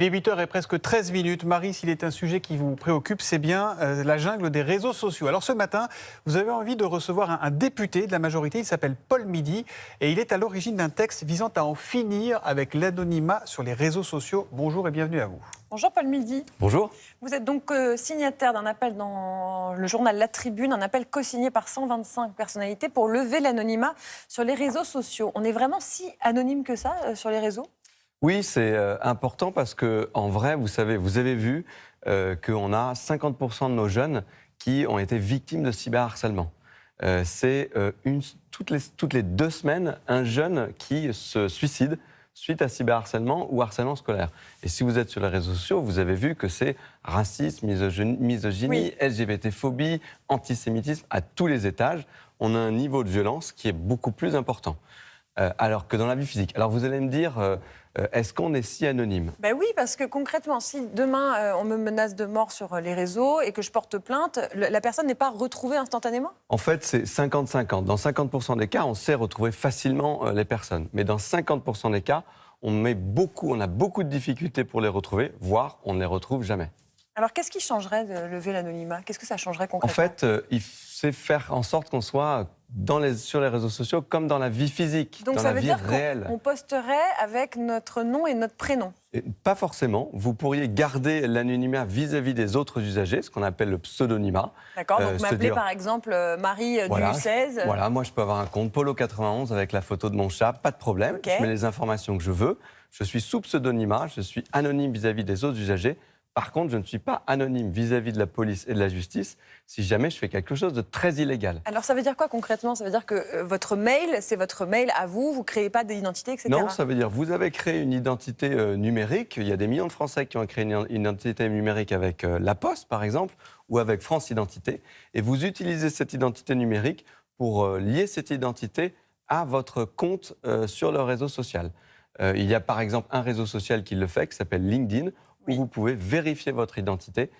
Il est 8h et presque 13 minutes. Marie, s'il est un sujet qui vous préoccupe, c'est bien la jungle des réseaux sociaux. Alors ce matin, vous avez envie de recevoir un député de la majorité, il s'appelle Paul Midi, et il est à l'origine d'un texte visant à en finir avec l'anonymat sur les réseaux sociaux. Bonjour et bienvenue à vous. Bonjour Paul Midi. Bonjour. Vous êtes donc signataire d'un appel dans le journal La Tribune, un appel co-signé par 125 personnalités pour lever l'anonymat sur les réseaux sociaux. On est vraiment si anonyme que ça sur les réseaux ? Oui, c'est important parce que, en vrai, vous savez, vous avez vu qu'on a 50% de nos jeunes qui ont été victimes de cyberharcèlement. C'est toutes les 2 semaines, un jeune qui se suicide suite à cyberharcèlement ou harcèlement scolaire. Et si vous êtes sur les réseaux sociaux, vous avez vu que c'est racisme, misogynie, Oui. LGBT-phobie, antisémitisme à tous les étages. On a un niveau de violence qui est beaucoup plus important. Alors que dans la vie physique. Alors vous allez me dire, est-ce qu'on est si anonyme ? Ben oui, parce que concrètement, si demain on me menace de mort sur les réseaux et que je porte plainte, la personne n'est pas retrouvée instantanément ? En fait, c'est 50-50. Dans 50% des cas, on sait retrouver facilement les personnes. Mais dans 50% des cas, on a beaucoup de difficultés pour les retrouver, voire on ne les retrouve jamais. Alors qu'est-ce qui changerait de lever l'anonymat ? Qu'est-ce que ça changerait En concrètement ? fait, il faut faire en sorte qu'on soit sur les réseaux sociaux comme dans la vie physique, Donc dans ça la veut vie dire réelle. qu'on posterait avec notre nom et notre prénom ? Et pas forcément. Vous pourriez garder l'anonymat vis-à-vis des autres usagers, ce qu'on appelle le pseudonymat. D'accord, donc se m'appeler dire, par exemple Marie voilà, du 16. Voilà, moi je peux avoir un compte Polo91 avec la photo de mon chat, pas de problème. Ok. Je mets les informations que je veux. Je suis sous pseudonymat, je suis anonyme vis-à-vis des autres usagers. Par contre, je ne suis pas anonyme vis-à-vis de la police et de la justice si jamais je fais quelque chose de très illégal. Alors ça veut dire quoi concrètement ? Ça veut dire que votre mail, c'est votre mail à vous, vous ne créez pas d'identité, etc. Non, ça veut dire vous avez créé une identité numérique. Il y a des millions de Français qui ont créé une identité numérique avec La Poste, par exemple, ou avec France Identité. Et vous utilisez cette identité numérique pour lier cette identité à votre compte sur le réseau social. Il y a par exemple un réseau social qui le fait, qui s'appelle LinkedIn, où vous pouvez vérifier votre identité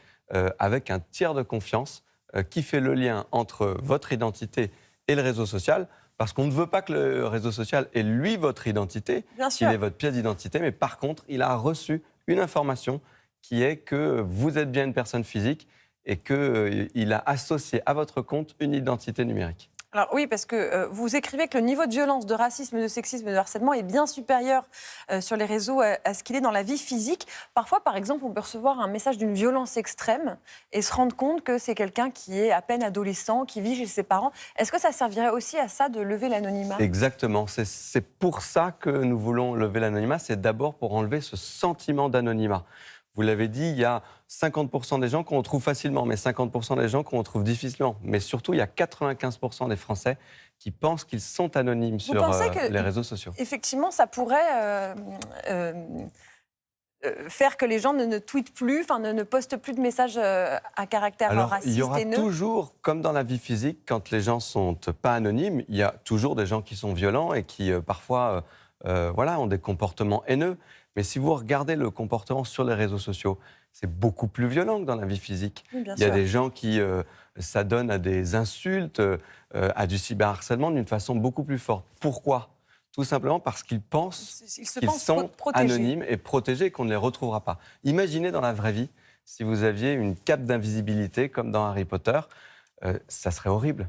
avec un tiers de confiance qui fait le lien entre votre identité et le réseau social, parce qu'on ne veut pas que le réseau social ait, lui, votre identité, Bien sûr. qu'il ait votre pièce d'identité, mais par contre, il a reçu une information qui est que vous êtes bien une personne physique et qu'il a associé à votre compte une identité numérique. Alors oui, parce que vous écrivez que le niveau de violence, de racisme, de sexisme et de harcèlement est bien supérieur sur les réseaux à ce qu'il est dans la vie physique. Parfois, par exemple, on peut recevoir un message d'une violence extrême et se rendre compte que c'est quelqu'un qui est à peine adolescent, qui vit chez ses parents. Est-ce que ça servirait aussi à ça de lever l'anonymat ? Exactement. C'est pour ça que nous voulons lever l'anonymat. C'est d'abord pour enlever ce sentiment d'anonymat. Vous l'avez dit, il y a 50% des gens qu'on retrouve facilement, mais 50% des gens qu'on retrouve difficilement. Mais surtout, il y a 95% des Français qui pensent qu'ils sont anonymes sur les réseaux sociaux. Effectivement, ça pourrait faire que les gens ne tweetent plus, ne postent plus de messages à caractère Alors, raciste, il y aura haineux. toujours, comme dans la vie physique, quand les gens ne sont pas anonymes, il y a toujours des gens qui sont violents et qui, parfois, ont des comportements haineux. Mais si vous regardez le comportement sur les réseaux sociaux, c'est beaucoup plus violent que dans la vie physique. Oui, bien Il y a sûr. des gens qui s'adonnent à des insultes, à du cyberharcèlement d'une façon beaucoup plus forte. Pourquoi ? Tout simplement parce qu'ils pensent Ils se qu'ils pensent sont protégés. anonymes et protégés et qu'on ne les retrouvera pas. Imaginez dans la vraie vie, si vous aviez une cape d'invisibilité comme dans Harry Potter, ça serait horrible.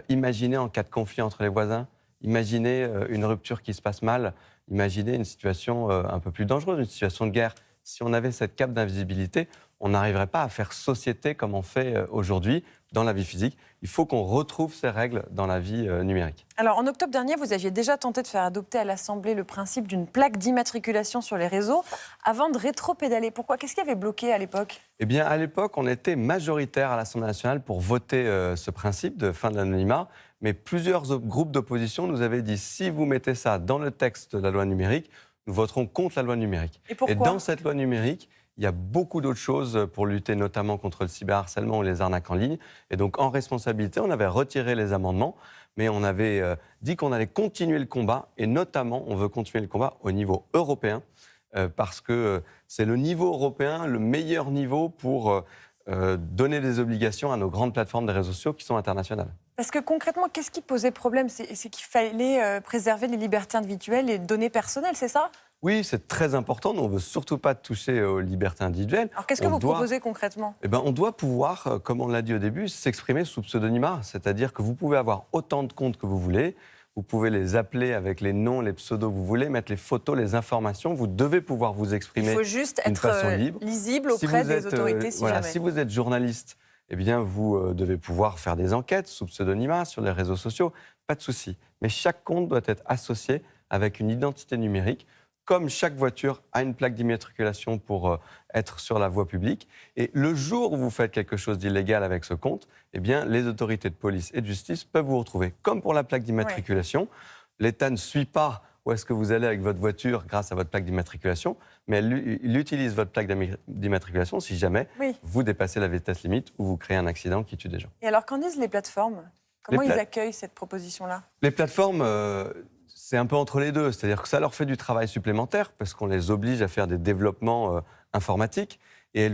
Imaginez en cas de conflit entre les voisins, imaginez une rupture qui se passe mal, imaginez une situation un peu plus dangereuse, une situation de guerre. Si on avait cette cape d'invisibilité, on n'arriverait pas à faire société comme on fait aujourd'hui dans la vie physique. Il faut qu'on retrouve ces règles dans la vie numérique. Alors, en octobre dernier, vous aviez déjà tenté de faire adopter à l'Assemblée le principe d'une plaque d'immatriculation sur les réseaux avant de rétro-pédaler. Pourquoi ? Qu'est-ce qui avait bloqué à l'époque ? Eh bien, à l'époque, on était majoritaire à l'Assemblée nationale pour voter ce principe de fin de l'anonymat, mais plusieurs groupes d'opposition nous avaient dit si vous mettez ça dans le texte de la loi numérique, nous voterons contre la loi numérique. Et pourquoi ? Et dans cette loi numérique, il y a beaucoup d'autres choses pour lutter notamment contre le cyberharcèlement ou les arnaques en ligne. Et donc, en responsabilité, on avait retiré les amendements, mais on avait dit qu'on allait continuer le combat. Et notamment, on veut continuer le combat au niveau européen, parce que c'est le niveau européen, le meilleur niveau pour donner des obligations à nos grandes plateformes des réseaux sociaux qui sont internationales. Parce que concrètement, qu'est-ce qui posait problème? C'est qu'il fallait préserver les libertés individuelles et les données personnelles, c'est ça? Oui, c'est très important. Nous, on ne veut surtout pas toucher aux libertés individuelles. Alors qu'est-ce que vous proposez concrètement? On doit pouvoir, comme on l'a dit au début, s'exprimer sous pseudonymat. C'est-à-dire que vous pouvez avoir autant de comptes que vous voulez. Vous pouvez les appeler avec les noms, les pseudos que vous voulez, mettre les photos, les informations. Vous devez pouvoir vous exprimer. Il faut juste d'une être façon libre. lisible auprès des autorités si jamais. Si vous êtes journaliste, eh bien, vous devez pouvoir faire des enquêtes sous pseudonymat sur les réseaux sociaux. Pas de souci. Mais chaque compte doit être associé avec une identité numérique. Comme chaque voiture a une plaque d'immatriculation pour être sur la voie publique. Et le jour où vous faites quelque chose d'illégal avec ce compte, eh bien, les autorités de police et de justice peuvent vous retrouver. Comme pour la plaque d'immatriculation, l'État ne suit pas où est-ce que vous allez avec votre voiture grâce à votre plaque d'immatriculation, mais il utilise votre plaque d'immatriculation si jamais vous dépassez la vitesse limite ou vous créez un accident qui tue des gens. Et alors, qu'en disent les plateformes? Comment ils accueillent cette proposition-là? Les plateformes... c'est un peu entre les deux, c'est-à-dire que ça leur fait du travail supplémentaire parce qu'on les oblige à faire des développements informatiques et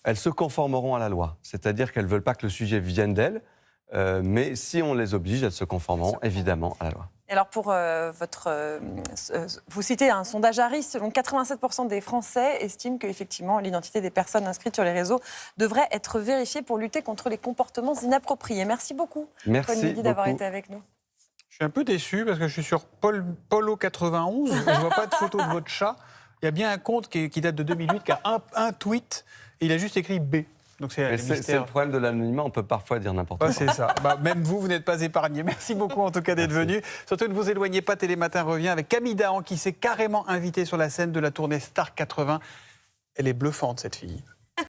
elles se conformeront à la loi. C'est-à-dire qu'elles ne veulent pas que le sujet vienne d'elles, mais si on les oblige, elles se conformeront évidemment à la loi. Et alors vous citez un sondage Harris, selon 87% des Français estiment qu'effectivement l'identité des personnes inscrites sur les réseaux devrait être vérifiée pour lutter contre les comportements inappropriés. Merci beaucoup, Paul Midi, d'avoir été avec nous. Je suis un peu déçu parce que je suis sur Polo91 et je ne vois pas de photo de votre chat. Il y a bien un compte qui date de 2008 qui a un tweet et il a juste écrit B. Donc c'est le problème de l'anonymat, on peut parfois dire n'importe quoi. C'est ça. Même vous n'êtes pas épargné. Merci beaucoup en tout cas d'être venu. Surtout ne vous éloignez pas, Télématin revient avec Camille Dahan qui s'est carrément invitée sur la scène de la tournée Star 80. Elle est bluffante cette fille.